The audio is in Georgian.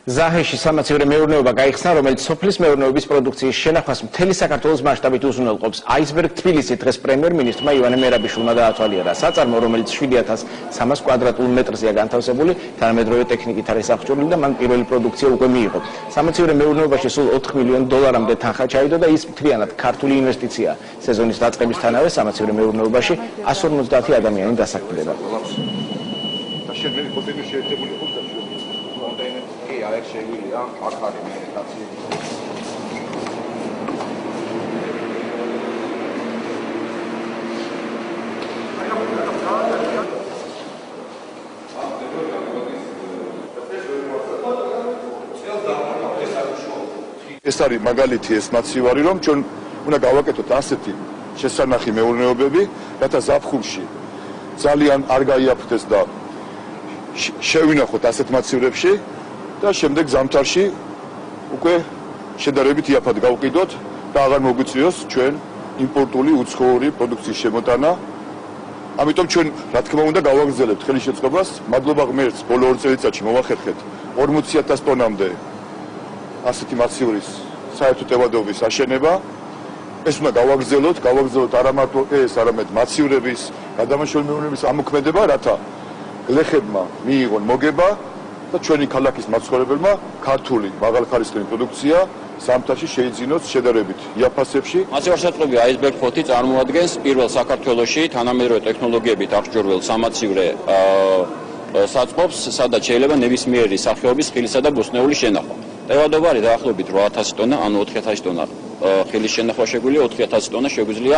ზაჰეში სამაცივრე მეურნეობა გაიხსნა, რომელიც სოფლის მეურნეობის პროდუქციის შენახვას მთელი საქართველოს მასშტაბით უზრუნველყოფს. აისბერგ თბილისი დღეს პრემიერ-მინისტრმა ივანე მერაბიშვილმა დაათვალიერა. საწარმო, რომელიც 7300 კვადრატულ მეტრზეა განთავსებული, თანამედროვე ტექნიკით არის აღჭურვილი და მან პირველი პროდუქცია უკვე მიიღო. სამაცივრე მეურნეობაში სულ 4 მილიონ დოლარამდე თანხა ჩაიდო და ის მთლიანად ქართული ინვესტიცია. სეზონის დაწყებისთანავე სამაცივრე მეურნეობაში 150 ადამიანი დასაქმდება. ეს არის მაგალითი ეს მაცივარი, რომ ჩვენ უნდა გავაკეთოთ ასეთი შესანახი მეურნეობები, რათა ზაფხულში ძალიან არ გაიაფრთხეს და შევინახოთ ასეთ მაცივრებში და შემდეგ ზამთარში უკვე შედარებით იაფად გავყიდოთ და აღარ მოგვიწვიოს ჩვენ იმპორტული უცხოური პროდუქციის შემოტანა. ამიტომ ჩვენ რა თქმა უნდა გავაგრძელებთ ხელისშეწყობას. მადლობა ღმერთს, ბოლო 2 წელიწადში მოვახერხეთ 40000 ტონამდე ასეთი მაცივრის საერთო ტევადობის აშენება. ეს უნდა გავაგრძელოთ არა მარტო ეს, არამედ მაცივრების, გადამაშრული მეურნეობის ამოქმედება, რათა გლეხებმა მიიღონ მოგება და ჩვენი ქალაქის მაცხოვრებელმა ქართული მაღალხარისხიანი პროდუქცია ზამთარში შეიძინოს შედარებით იაფასებში. მაცივარსაწყობი აისბერგ 4 წარმოადგენს პირველ საქართველოში თანამედროვე ტექნოლოგიებით აღჭურვილ სამაცივრე საწყობს, სადაც შეიძლება ნებისმიერი სახეობის ხილისა და ბოსტნეული შენახვა. ტევადობა არის დაახლოებით 8000 ტონა, ანუ 4000 ტონა ხილის შენახვა შეგვიძლია, 4000 ტონა შეგვიძლია